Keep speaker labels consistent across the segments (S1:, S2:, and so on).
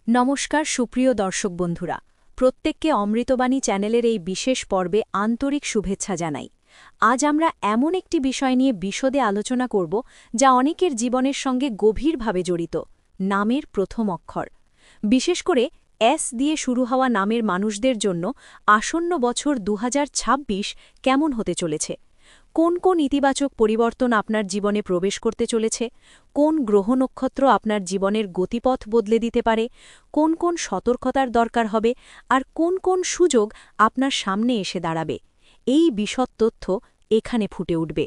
S1: নমস্কার সুপ্রিয় দর্শক বন্ধুরা, প্রত্যেককে অমৃতবাণী চ্যানেলের এই বিশেষ পর্বে আন্তরিক শুভেচ্ছা জানাই। আজ আমরা এমন একটি বিষয় নিয়ে বিশদে আলোচনা করব যা অনেকের জীবনের সঙ্গে গভীরভাবে জড়িত, নামের প্রথম অক্ষর। বিশেষ করে এস দিয়ে শুরু হওয়া নামের মানুষদের জন্য আসন্ন বছর 2026 কেমন হতে চলেছে। কোন কোন ইতিবাচক পরিবর্তন আপনার জীবনে প্রবেশ করতে চলেছে, কোন গ্রহ নক্ষত্র আপনার জীবনের গতিপথ বদলে দিতে পারে, কোন কোন সতর্কতার দরকার হবে, আর কোন কোন সুযোগ আপনার সামনে এসে দাঁড়াবে, এই বিশদ তথ্য এখানে ফুটে উঠবে।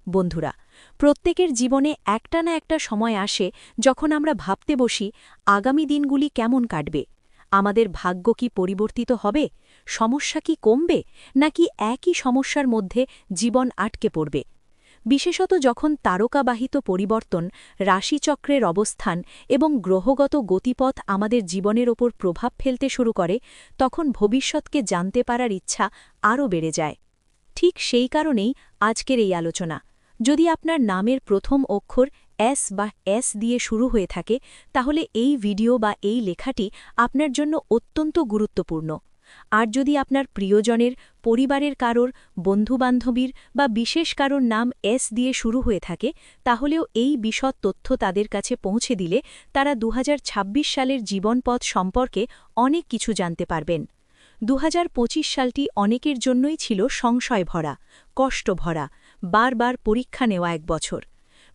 S1: বন্ধুরা, প্রত্যেকের জীবনে একটা না একটা সময় আসে যখন আমরা ভাবতে বসি আগামী দিনগুলি কেমন কাটবে, আমাদের ভাগ্য কি পরিবর্তিত হবে, সমস্যা কি কমবে, নাকি একই সমস্যার মধ্যে জীবন আটকে পড়বে। বিশেষত যখন তারকাবাহিত পরিবর্তন, রাশিচক্রের অবস্থান এবং গ্রহগত গতিপথ আমাদের জীবনের ওপর প্রভাব ফেলতে শুরু করে, তখন ভবিষ্যৎকে জানতে পারার ইচ্ছা আরও বেড়ে যায়। ঠিক সেই কারণেই আজকের এই আলোচনা। যদি আপনার নামের প্রথম অক্ষর এস বা এস দিয়ে শুরু হয়ে থাকে, তাহলে এই ভিডিও বা এই লেখাটি আপনার জন্য অত্যন্ত গুরুত্বপূর্ণ। আর যদি আপনার প্রিয়জনের, পরিবারের কারোর, বন্ধুবান্ধবীর বা বিশেষ কারোর নাম এস দিয়ে শুরু হয়ে থাকে, তাহলেও এই বিশদ তথ্য তাদের কাছে পৌঁছে দিলে তারা 2026 সালের জীবনপথ সম্পর্কে অনেক কিছু জানতে পারবেন। 2025 সালটি অনেকের জন্যই ছিল সংশয় ভরা, কষ্ট ভরা, বারবার পরীক্ষা নেওয়া এক বছর।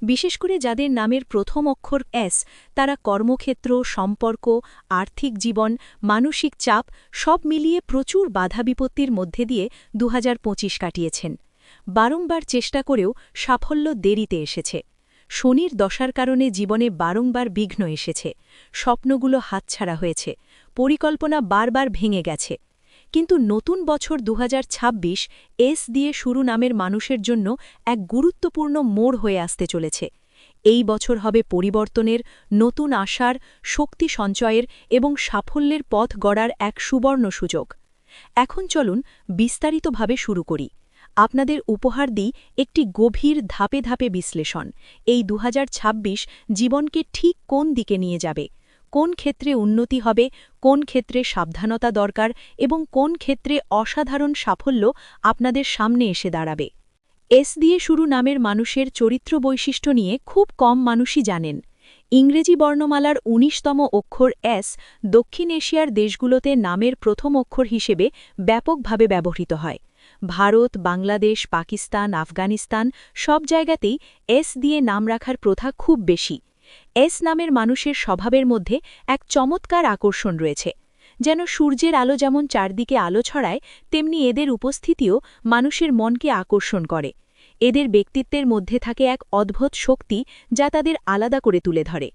S1: বিশেষ করে যাদের নামের প্রথম অক্ষর এস, তারা কর্মক্ষেত্র, সম্পর্ক, আর্থিক জীবন, মানসিক চাপ সব মিলিয়ে প্রচুর বাধা বিপত্তির মধ্যে দিয়ে 2025 কাটিয়েছেন। বারংবার চেষ্টা করেও সাফল্য দেরিতে এসেছে। শনির দশার কারণে জীবনে বারংবার বিঘ্ন এসেছে, স্বপ্নগুলো হাতছাড়া হয়েছে, পরিকল্পনা বারবার ভেঙে গেছে। কিন্তু নতুন বছর 2026 এস দিয়ে শুরু নামের মানুষের জন্য এক গুরুত্বপূর্ণ মোড় হয়ে আসতে চলেছে। এই বছর হবে পরিবর্তনের, নতুন আশার, শক্তি সঞ্চয়ের এবং সাফল্যের পথ গড়ার এক সুবর্ণ সুযোগ। এখন চলুন বিস্তারিতভাবে শুরু করি। আপনাদের উপহার দিই একটি গভীর ধাপে ধাপে বিশ্লেষণ। এই 2026 জীবনকে ঠিক কোন দিকে নিয়ে যাবে, কোন ক্ষেত্রে উন্নতি হবে, কোন ক্ষেত্রে সাবধানতা দরকার এবং কোন ক্ষেত্রে অসাধারণ সাফল্য আপনাদের সামনে এসে দাঁড়াবে। এস দিয়ে শুরু নামের মানুষের চরিত্র বৈশিষ্ট্য নিয়ে খুব কম মানুষই জানেন। ইংরেজি বর্ণমালার ১৯তম অক্ষর এস দক্ষিণ এশিয়ার দেশগুলোতে নামের প্রথম অক্ষর হিসেবে ব্যাপকভাবে ব্যবহৃত হয়। ভারত, বাংলাদেশ, পাকিস্তান, আফগানিস্তান সব জায়গাতেই এস দিয়ে নাম রাখার প্রথা খুব বেশি। এস নামের মানুষের স্বভাবের মধ্যে এক চমৎকার আকর্ষণ রয়েছে। যেন সূর্যের আলো যেমন চারদিকে আলো ছড়ায়, তেমনি এদের উপস্থিতিও মানুষের মনকে আকর্ষণ করে। এদের ব্যক্তিত্বের মধ্যে থাকে এক অদ্ভুত শক্তি যা তাদের আলাদা করে তুলে ধরে।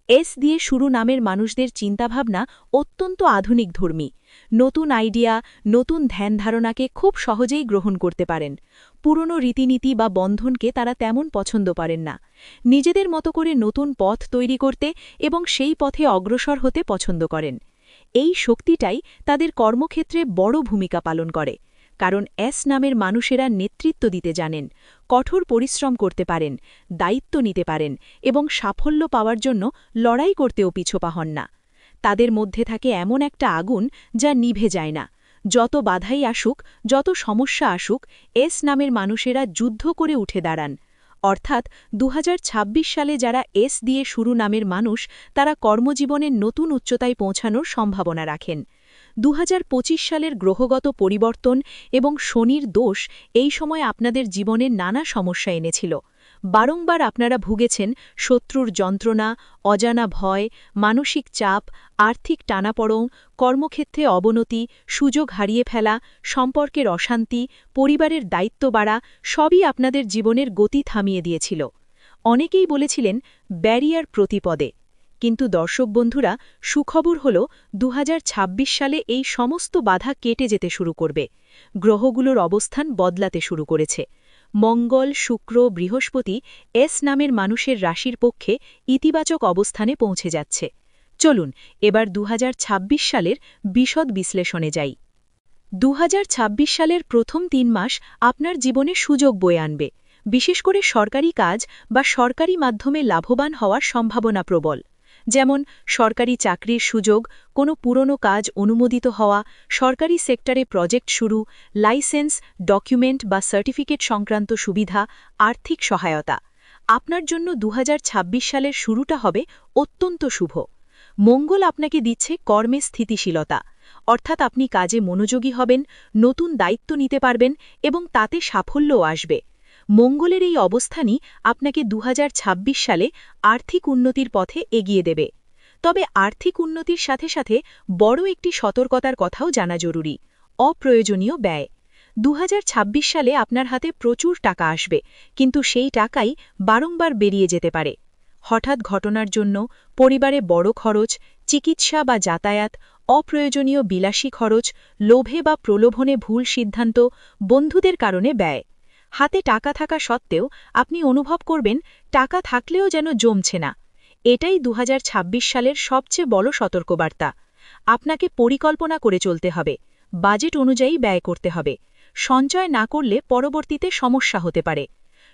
S1: এস দিয়ে শুরু নামের মানুষদের চিন্তাভাবনা অত্যন্ত আধুনিকধর্মী। নতুন আইডিয়া, নতুন ধ্যানধারণাকে খুব সহজেই গ্রহণ করতে পারেন। পুরনো রীতিনীতি বা বন্ধনকে তারা তেমন পছন্দ করেন না। নিজেদের মতো করে নতুন পথ তৈরি করতে এবং সেই পথে অগ্রসর হতে পছন্দ করেন। এই শক্তিটাই তাদের কর্মক্ষেত্রে বড় ভূমিকা পালন করে। কারণ এস নামের মানুষেরা নেতৃত্ব দিতে জানেন, কঠোর পরিশ্রম করতে পারেন, দায়িত্ব নিতে পারেন এবং সাফল্য পাওয়ার জন্য লড়াই করতেও পিছপা হন না। তাদের মধ্যে থাকে এমন একটা আগুন যা নিভে যায় না। যত বাধাই আসুক, যত সমস্যা আসুক, এস নামের মানুষেরা যুদ্ধ করে উঠে দাঁড়ান। অর্থাৎ 2026 সালে যারা এস দিয়ে শুরু নামের মানুষ, তারা কর্মজীবনের নতুন উচ্চতায় পৌঁছানোর সম্ভাবনা রাখেন। 2025 সালের গ্রহগত পরিবর্তন এবং শনির দোষ এই সময় আপনাদের জীবনে নানা সমস্যা এনেছিল। বারংবার আপনারা ভুগেছেন শত্রুর যন্ত্রণা, অজানা ভয়, মানসিক চাপ, আর্থিক টানাপড়ং, কর্মক্ষেত্রে অবনতি, সুযোগ হারিয়ে ফেলা, সম্পর্কের অশান্তি, পরিবারের দায়িত্ব বাড়া সবই আপনাদের জীবনের গতি থামিয়ে দিয়েছিল। অনেকেই বলেছিলেন ব্যারিয়ার প্রতিপদে। কিন্তু দর্শক বন্ধুরা, সুখবর হল 2026 সালে এই সমস্ত বাধা কেটে যেতে শুরু করবে। গ্রহগুলোর অবস্থান বদলাতে শুরু করেছে। মঙ্গল, শুক্র, বৃহস্পতি এস নামের মানুষের রাশির পক্ষে ইতিবাচক অবস্থানে পৌঁছে যাচ্ছে। চলুন এবার 2026 সালের বিশদ বিশ্লেষণে যাই। 2026 সালের প্রথম 3 মাস আপনার জীবনে সুযোগ বয়ে আনবে। বিশেষ করে সরকারি কাজ বা সরকারি মাধ্যমে লাভবান হওয়ার সম্ভাবনা প্রবল। যেমন সরকারি চাকরির সুযোগ, কোনো পুরনো কাজ অনুমোদিত হওয়া, সরকারি সেক্টরে প্রজেক্ট শুরু, লাইসেন্স, ডকুমেন্ট বা সার্টিফিকেট সংক্রান্ত সুবিধা, আর্থিক সহায়তা। আপনার জন্য 2026 সালের শুরুটা হবে অত্যন্ত শুভ। মঙ্গল আপনাকে দিচ্ছে কর্মে স্থিতিশীলতা, অর্থাৎ আপনি কাজে মনোযোগী হবেন, নতুন দায়িত্ব নিতে পারবেন এবং তাতে সাফল্যও আসবে। মঙ্গলের এই অবস্থানই আপনাকে 2026 সালে আর্থিক উন্নতির পথে এগিয়ে দেবে। তবে আর্থিক উন্নতির সাথে সাথে বড় একটি সতর্কতার কথাও জানা জরুরি: অপ্রয়োজনীয় ব্যয়। 2026 সালে আপনার হাতে প্রচুর টাকা আসবে, কিন্তু সেই টাকাই বারংবার বেরিয়ে যেতে পারে। হঠাৎ ঘটনার জন্য, পরিবারে বড় খরচ, চিকিৎসা বা যাতায়াত, অপ্রয়োজনীয় বিলাসী খরচ, লোভে বা প্রলোভনে ভুল সিদ্ধান্ত, বন্ধুদের কারণে ব্যয়। হাতে টাকা থাকা সত্ত্বেও আপনি অনুভব করবেন টাকা থাকলেও যেন জমছে না। এটাই 2026 সালের সবচেয়ে বড় সতর্কবার্তা। আপনাকে পরিকল্পনা করে চলতে হবে, বাজেট অনুযায়ী ব্যয় করতে হবে। সঞ্চয় না করলে পরবর্তীতে সমস্যা হতে পারে।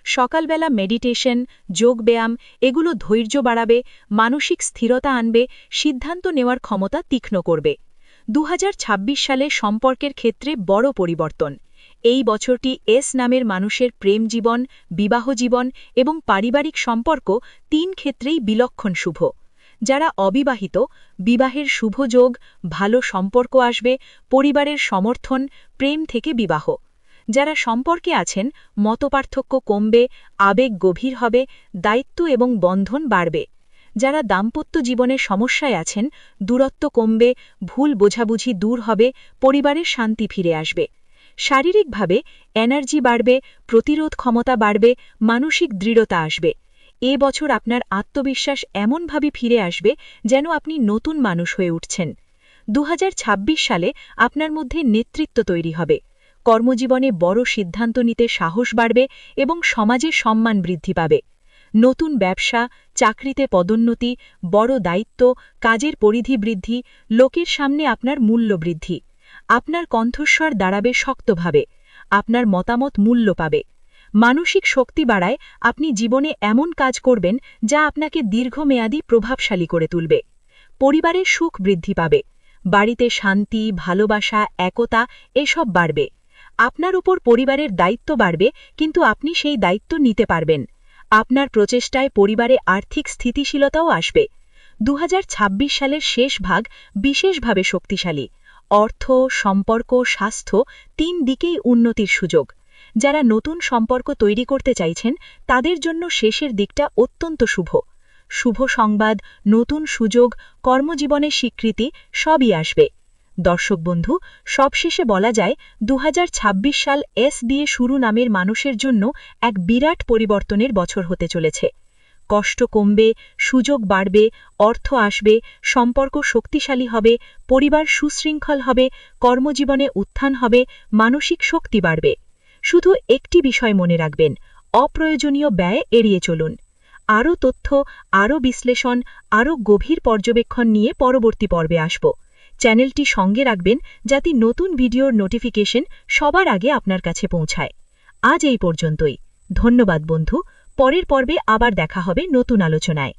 S1: সকালবেলা মেডিটেশন, যোগব্যায়াম এগুলো ধৈর্য বাড়াবে, মানসিক স্থিরতা আনবে, সিদ্ধান্ত নেওয়ার ক্ষমতা তীক্ষ্ণ করবে। 2026 সালে সম্পর্কের ক্ষেত্রে বড় পরিবর্তন। এই বছরটি এস নামের মানুষের প্রেম জীবন, বিবাহ জীবন এবং পারিবারিক সম্পর্ক 3 ক্ষেত্রেই বিলক্ষণ শুভ। যারা অবিবাহিত, বিবাহের শুভ যোগ, ভালো সম্পর্ক আসবে, পরিবারের সমর্থন, প্রেম থেকে বিবাহ। যারা সম্পর্কে আছেন, মতপার্থক্য কমবে, আবেগ গভীর হবে, দায়িত্ব এবং বন্ধন বাড়বে। যারা দাম্পত্য জীবনের সমস্যায় আছেন, দূরত্ব কমবে, ভুল বোঝাবুঝি দূর হবে, পরিবারের শান্তি ফিরে আসবে। শারীরিকভাবে এনার্জি বাড়বে, প্রতিরোধ ক্ষমতা বাড়বে, মানসিক দৃঢ়তা আসবে। এ বছর আপনার আত্মবিশ্বাস এমনভাবে ফিরে আসবে যেন আপনি নতুন মানুষ হয়ে উঠছেন। 2026 সালে আপনার মধ্যে নেতৃত্ব তৈরি হবে, কর্মজীবনে বড় সিদ্ধান্ত নিতে সাহস বাড়বে এবং সমাজে সম্মান বৃদ্ধি পাবে। নতুন ব্যবসা, চাকরিতে পদোন্নতি, বড় দায়িত্ব, কাজের পরিধি বৃদ্ধি, লোকের সামনে আপনার মূল্য বৃদ্ধি। আপনার কণ্ঠস্বর দাঁড়াবে শক্তভাবে, আপনার মতামত মূল্য পাবে। মানসিক শক্তি বাড়ায় আপনি জীবনে এমন কাজ করবেন যা আপনাকে দীর্ঘমেয়াদী প্রভাবশালী করে তুলবে। পরিবারের সুখ বৃদ্ধি পাবে, বাড়িতে শান্তি, ভালোবাসা, একতা এসব বাড়বে। আপনার উপর পরিবারের দায়িত্ব বাড়বে, কিন্তু আপনি সেই দায়িত্ব নিতে পারবেন। আপনার প্রচেষ্টায় পরিবারে আর্থিক স্থিতিশীলতাও আসবে। 2026 সালের শেষ ভাগ বিশেষভাবে শক্তিশালী। অর্থ, সম্পর্ক, স্বাস্থ্য 3 দিকেই উন্নতির সুযোগ। যারা নতুন সম্পর্ক তৈরি করতে চাইছেন, তাদের জন্য শেষের দিকটা অত্যন্ত শুভ। শুভ সংবাদ, নতুন সুযোগ, কর্মজীবনের স্বীকৃতি সবই আসবে। দর্শক বন্ধু, সবশেষে বলা যায় 2026 সাল এস দিয়ে শুরু নামের মানুষের জন্য এক বিরাট পরিবর্তনের বছর হতে চলেছে। কষ্ট কমবে, সুযোগ বাড়বে, অর্থ আসবে, সম্পর্ক শক্তিশালী হবে, পরিবার সুশৃঙ্খল হবে, কর্মজীবনে উত্থান হবে, মানসিক শক্তি বাড়বে। শুধু একটি বিষয় মনে রাখবেন: অপ্রয়োজনীয় ব্যয় এড়িয়ে চলুন। আরও তথ্য, আরও বিশ্লেষণ, আরও গভীর পর্যবেক্ষণ নিয়ে পরবর্তী পর্বে আসব। চ্যানেলটি সঙ্গে রাখবেন যাতে নতুন ভিডিওর নোটিফিকেশন সবার আগে আপনার কাছে পৌঁছায়। আজ এই পর্যন্তই। ধন্যবাদ বন্ধু, পরের পর্বে আবার দেখা হবে নতুন আলোচনায়।